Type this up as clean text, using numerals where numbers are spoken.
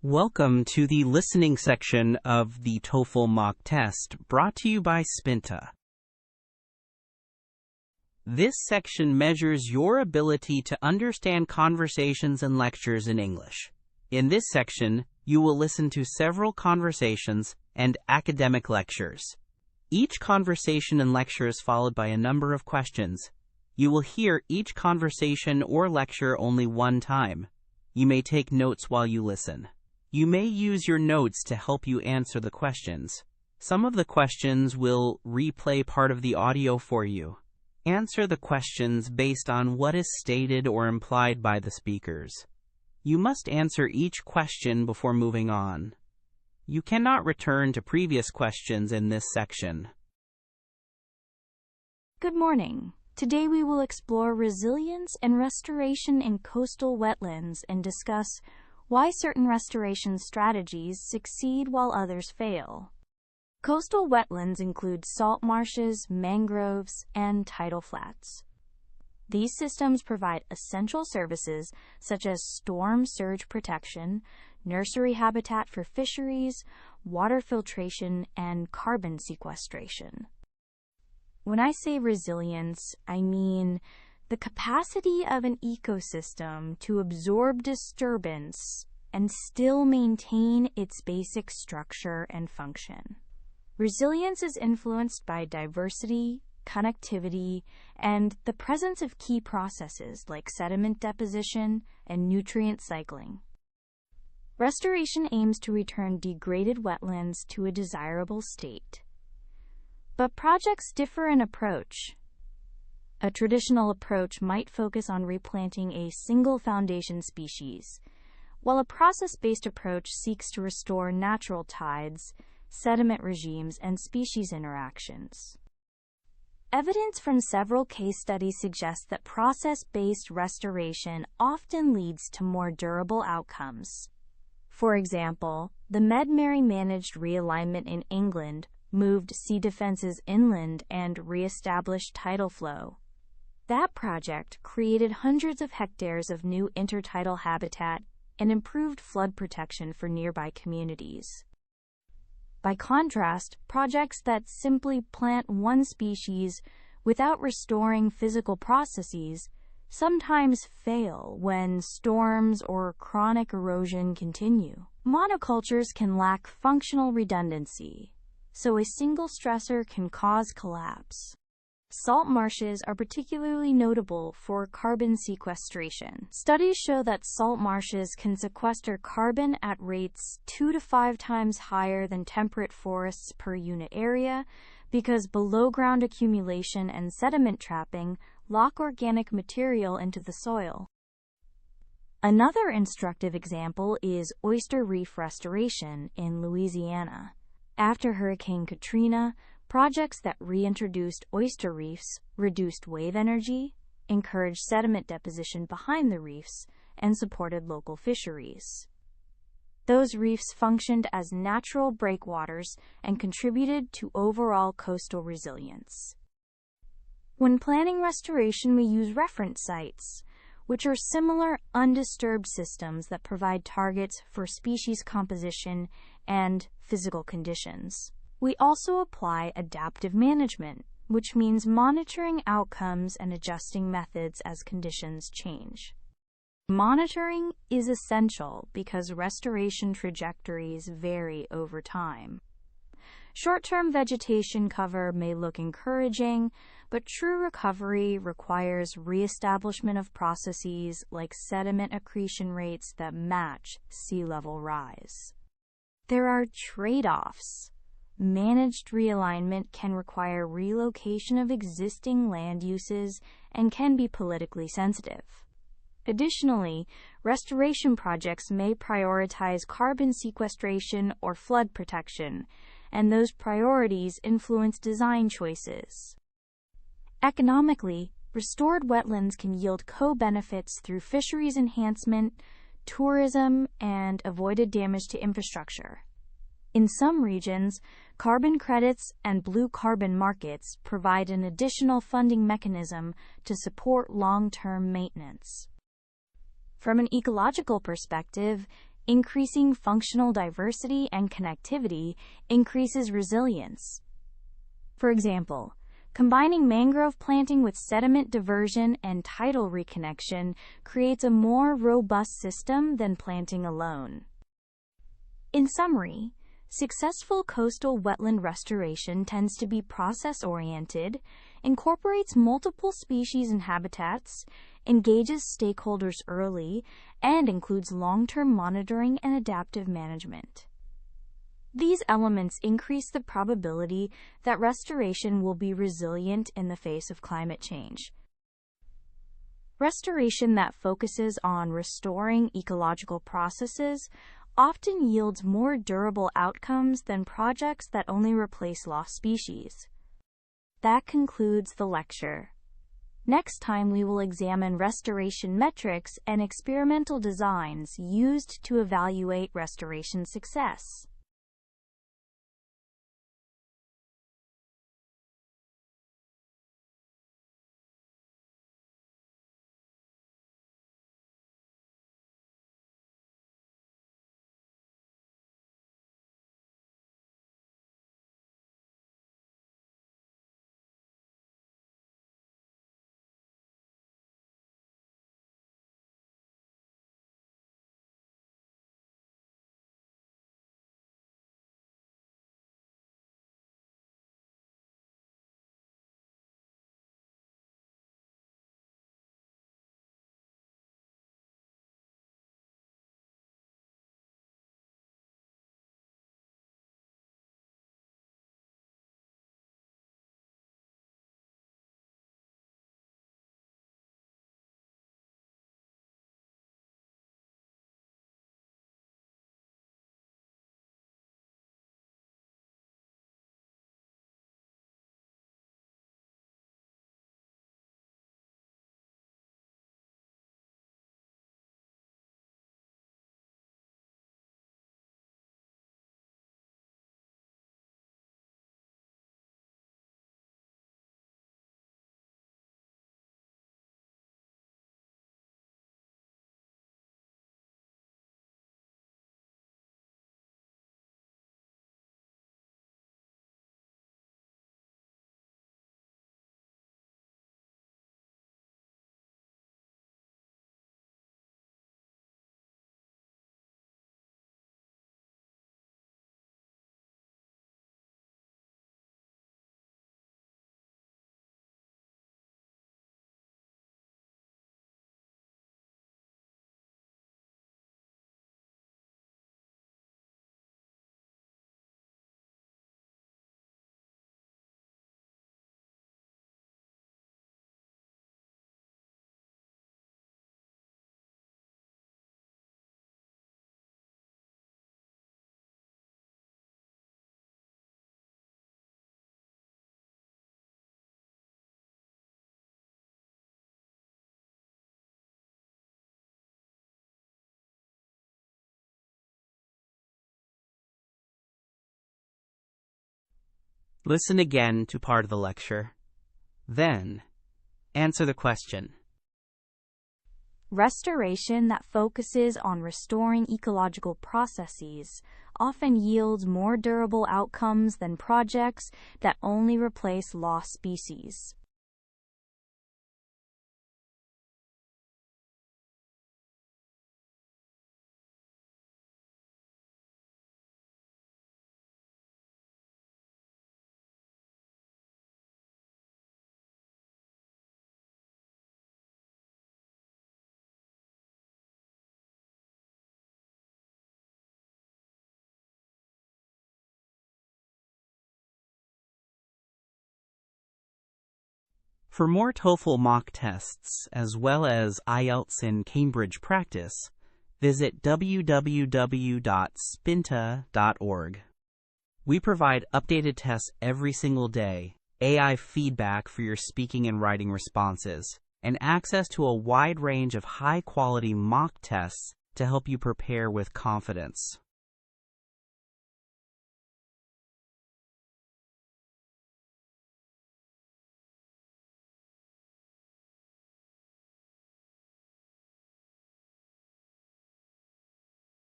Welcome to the listening section of the TOEFL mock test, brought to you by Spinta. This section measures your ability to understand conversations and lectures in English. In this section, you will listen to several conversations and academic lectures. Each conversation and lecture is followed by a number of questions. You will hear each conversation or lecture only one time. You may take notes while you listen. You may use your notes to help you answer the questions. Some of the questions will replay part of the audio for you. Answer the questions based on what is stated or implied by the speakers. You must answer each question before moving on. You cannot return to previous questions in this section. Good morning. Today we will explore resilience and restoration in coastal wetlands and discuss why certain restoration strategies succeed while others fail. Coastal wetlands include salt marshes, mangroves, and tidal flats. These systems provide essential services such as storm surge protection, nursery habitat for fisheries, water filtration, and carbon sequestration. When I say resilience, I mean the capacity of an ecosystem to absorb disturbance and still maintain its basic structure and function. Resilience is influenced by diversity, connectivity, and the presence of key processes like sediment deposition and nutrient cycling. Restoration aims to return degraded wetlands to a desirable state. But projects differ in approach. A traditional approach might focus on replanting a single foundation species, while a process-based approach seeks to restore natural tides, sediment regimes, and species interactions. Evidence from several case studies suggests that process-based restoration often leads to more durable outcomes. For example, the Medmary managed realignment in England moved sea defenses inland and re-established tidal flow. That project created hundreds of hectares of new intertidal habitat and improved flood protection for nearby communities. By contrast, projects that simply plant one species without restoring physical processes sometimes fail when storms or chronic erosion continue. Monocultures can lack functional redundancy, so a single stressor can cause collapse. Salt marshes are particularly notable for carbon sequestration. Studies show that salt marshes can sequester carbon at rates 2 to 5 times higher than temperate forests per unit area because below-ground accumulation and sediment trapping lock organic material into the soil. Another instructive example is oyster reef restoration in Louisiana. After Hurricane Katrina, projects that reintroduced oyster reefs reduced wave energy, encouraged sediment deposition behind the reefs, and supported local fisheries. Those reefs functioned as natural breakwaters and contributed to overall coastal resilience. When planning restoration, we use reference sites, which are similar undisturbed systems that provide targets for species composition and physical conditions. We also apply adaptive management, which means monitoring outcomes and adjusting methods as conditions change. Monitoring is essential because restoration trajectories vary over time. Short-term vegetation cover may look encouraging, but true recovery requires reestablishment of processes like sediment accretion rates that match sea level rise. There are trade-offs. Managed realignment can require relocation of existing land uses and can be politically sensitive. Additionally, restoration projects may prioritize carbon sequestration or flood protection, and those priorities influence design choices. Economically, restored wetlands can yield co-benefits through fisheries enhancement, tourism, and avoided damage to infrastructure. In some regions, carbon credits and blue carbon markets provide an additional funding mechanism to support long-term maintenance. From an ecological perspective, Increasing functional diversity and connectivity increases resilience. For example, combining mangrove planting with sediment diversion and tidal reconnection creates a more robust system than planting alone. In summary, successful coastal wetland restoration tends to be process-oriented, incorporates multiple species and habitats, engages stakeholders early, and includes long-term monitoring and adaptive management. These elements increase the probability that restoration will be resilient in the face of climate change. Restoration that focuses on restoring ecological processes often yields more durable outcomes than projects that only replace lost species. That concludes the lecture. Next time we will examine restoration metrics and experimental designs used to evaluate restoration success. Listen again to part of the lecture. Then, answer the question. Restoration that focuses on restoring ecological processes often yields more durable outcomes than projects that only replace lost species. For more TOEFL mock tests, as well as IELTS and Cambridge practice, visit www.spinta.org. We provide updated tests every single day, AI feedback for your speaking and writing responses, and access to a wide range of high-quality mock tests to help you prepare with confidence.